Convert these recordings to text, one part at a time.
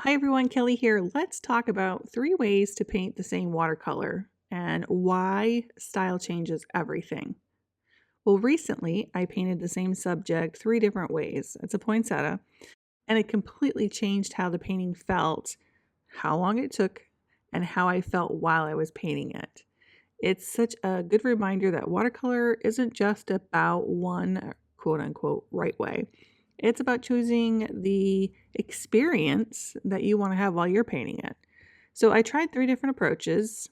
Hi everyone, Kelly here. Let's talk about 3 ways to paint the same watercolor and why style changes everything. Well, recently I painted the same subject 3 different ways. It's a poinsettia, and it completely changed how the painting felt, how long it took, and how I felt while I was painting it. It's such a good reminder that watercolor isn't just about one quote unquote right way. It's about choosing the experience that you want to have while you're painting it. So I tried 3 different approaches: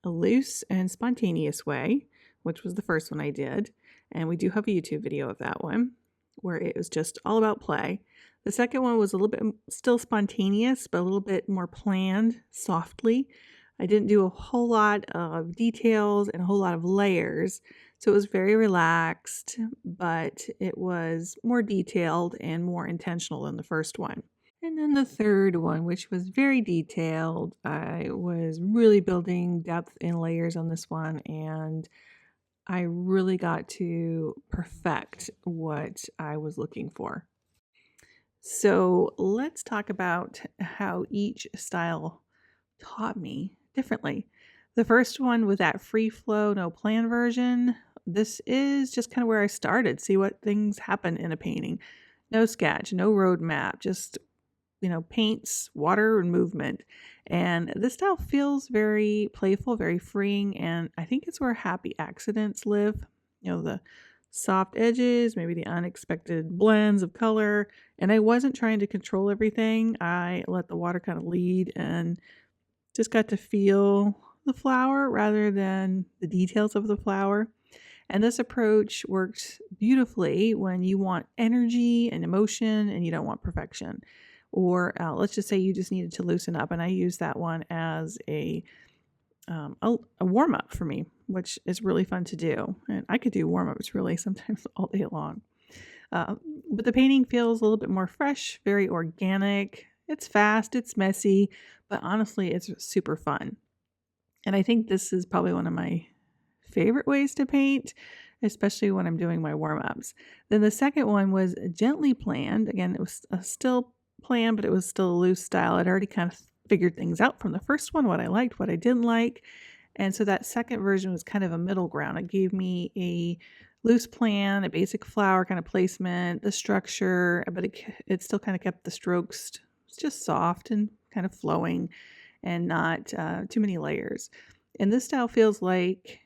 a loose and spontaneous way, which was the first one I did. And we do have a YouTube video of that one where it was just all about play. The second one was a little bit still spontaneous, but a little bit more planned, softly. I didn't do a whole lot of details and a whole lot of layers. So it was very relaxed, but it was more detailed and more intentional than the first one. And then the third one, which was very detailed, I was really building depth and layers on this one, and I really got to perfect what I was looking for. So let's talk about how each style taught me differently. The first one was that free flow, no plan version. This is just kind of where I started, see what things happen in a painting. No sketch, no roadmap, just paints, water, and movement. And this style feels very playful, very freeing, and I think it's where happy accidents live. The soft edges, maybe the unexpected blends of color. And I wasn't trying to control everything. I let the water kind of lead and just got to feel the flower rather than the details of the flower. And this approach works beautifully when you want energy and emotion and you don't want perfection. Or let's just say you just needed to loosen up. And I use that one as a warm up for me, which is really fun to do. And I could do warm ups really sometimes all day long. But the painting feels a little bit more fresh, very organic. It's fast, it's messy, but honestly, it's super fun. And I think this is probably one of my favorite ways to paint, especially when I'm doing my warm-ups. Then the second one was gently planned. Again, it was still planned, but it was still a loose style. I'd already kind of figured things out from the first one, what I liked, what I didn't like. And so that second version was kind of a middle ground. It gave me a loose plan, a basic flower kind of placement, the structure, but it still kind of kept the strokes just soft and kind of flowing and not too many layers. And this style feels like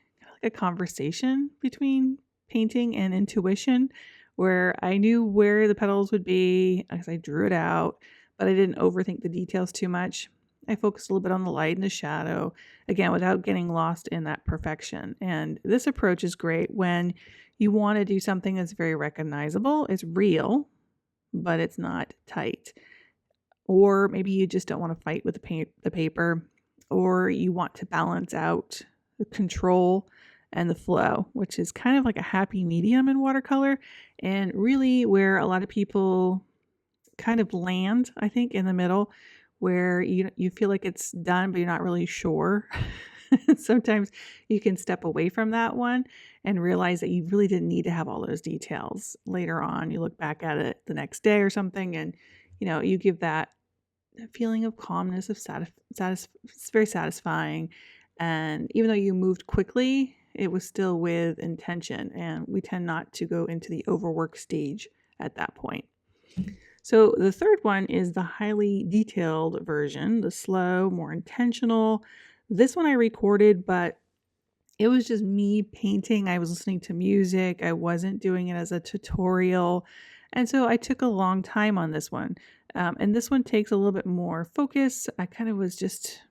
a conversation between painting and intuition, where I knew where the petals would be as I drew it out, but I didn't overthink the details too much. I focused a little bit on the light and the shadow, again, without getting lost in that perfection. And this approach is great when you want to do something that's very recognizable. It's real, but it's not tight. Or maybe you just don't want to fight with the paper, or you want to balance out the control and the flow, which is kind of like a happy medium in watercolor, and really where a lot of people kind of land, I think, in the middle, where you feel like it's done, but you're not really sure. Sometimes you can step away from that one and realize that you really didn't need to have all those details. Later on, you look back at it the next day or something, and you give that feeling of calmness, of it's very satisfying. And even though you moved quickly, it was still with intention. And we tend not to go into the overwork stage at that point. So the third one is the highly detailed version, the slow, more intentional. This one I recorded, but it was just me painting. I was listening to music. I wasn't doing it as a tutorial. And so I took a long time on this one. And this one takes a little bit more focus. I kind of was just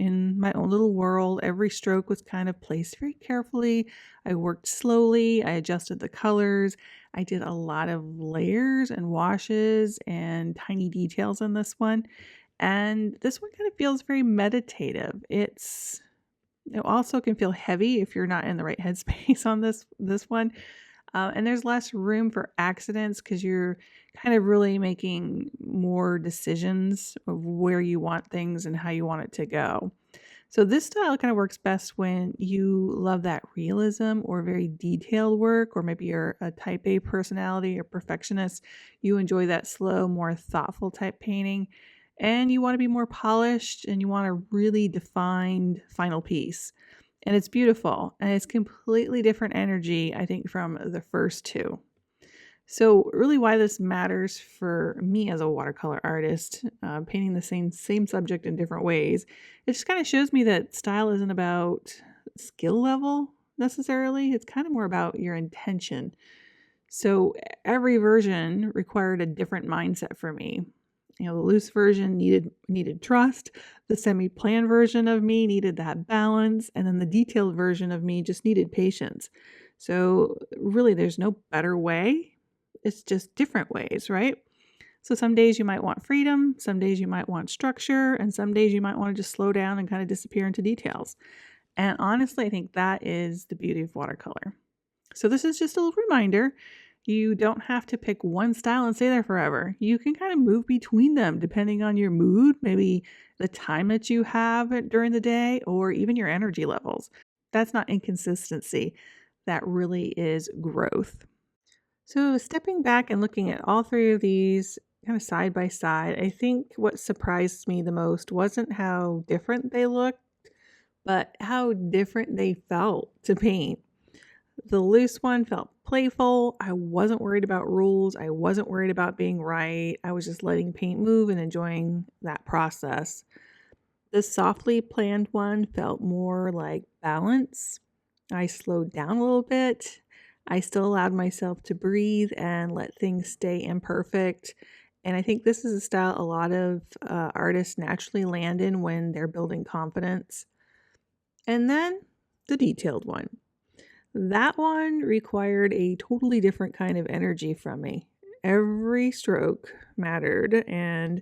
in my own little world. Every stroke was kind of placed very carefully. I worked slowly. I adjusted the colors. I did a lot of layers and washes and tiny details in this one. And this one kind of feels very meditative. It also can feel heavy if you're not in the right headspace on this one. And there's less room for accidents because you're kind of really making more decisions of where you want things and how you want it to go. So this style kind of works best when you love that realism or very detailed work, or maybe you're a type A personality or perfectionist. You enjoy that slow, more thoughtful type painting. and you want to be more polished and you want a really defined final piece. And it's beautiful and it's completely different energy, I think, from the first two. So, really, why this matters for me as a watercolor artist, painting the same subject in different ways, it just kind of shows me that style isn't about skill level necessarily. It's kind of more about your intention. So every version required a different mindset for me. You know, the loose version needed trust. The semi-planned version of me needed that balance, and then the detailed version of me just needed patience. So really, there's no better way. It's just different ways, right? So some days you might want freedom, some days you might want structure, and some days you might want to just slow down and kind of disappear into details. And honestly, I think that is the beauty of watercolor. So this is just a little reminder. You don't have to pick one style and stay there forever. You can kind of move between them depending on your mood, maybe the time that you have during the day, or even your energy levels. That's not inconsistency. That really is growth. So, stepping back and looking at all three of these kind of side by side, I think what surprised me the most wasn't how different they looked, but how different they felt to paint. The loose one felt playful. I wasn't worried about rules. I wasn't worried about being right. I was just letting paint move and enjoying that process. The softly planned one felt more like balance. I slowed down a little bit. I still allowed myself to breathe and let things stay imperfect. And I think this is a style a lot of artists naturally land in when they're building confidence. And then the detailed one. That one required a totally different kind of energy from me. Every stroke mattered, and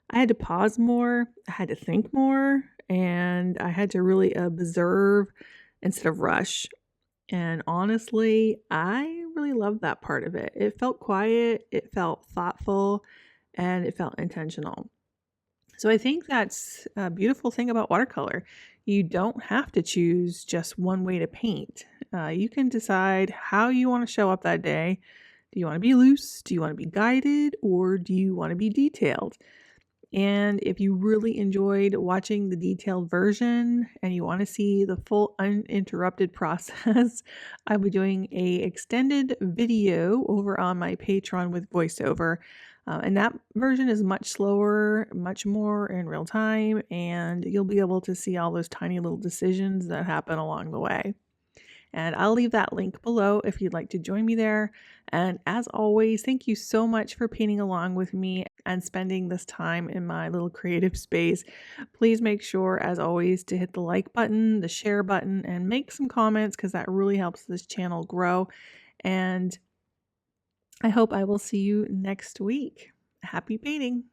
I had to pause more, I had to think more, and I had to really observe instead of rush. And honestly, I really loved that part of it. It felt quiet, it felt thoughtful, and it felt intentional. So I think that's a beautiful thing about watercolor. You don't have to choose just one way to paint. You can decide how you want to show up that day. Do you want to be loose? Do you want to be guided? Or do you want to be detailed? And if you really enjoyed watching the detailed version and you want to see the full uninterrupted process, I'll be doing a extended video over on my Patreon with voiceover. And that version is much slower, much more in real time, and you'll be able to see all those tiny little decisions that happen along the way. And I'll leave that link below if you'd like to join me there. And as always, thank you so much for painting along with me and spending this time in my little creative space. Please make sure, as always, to hit the like button, the share button, and make some comments because that really helps this channel grow. And I hope I will see you next week. Happy painting!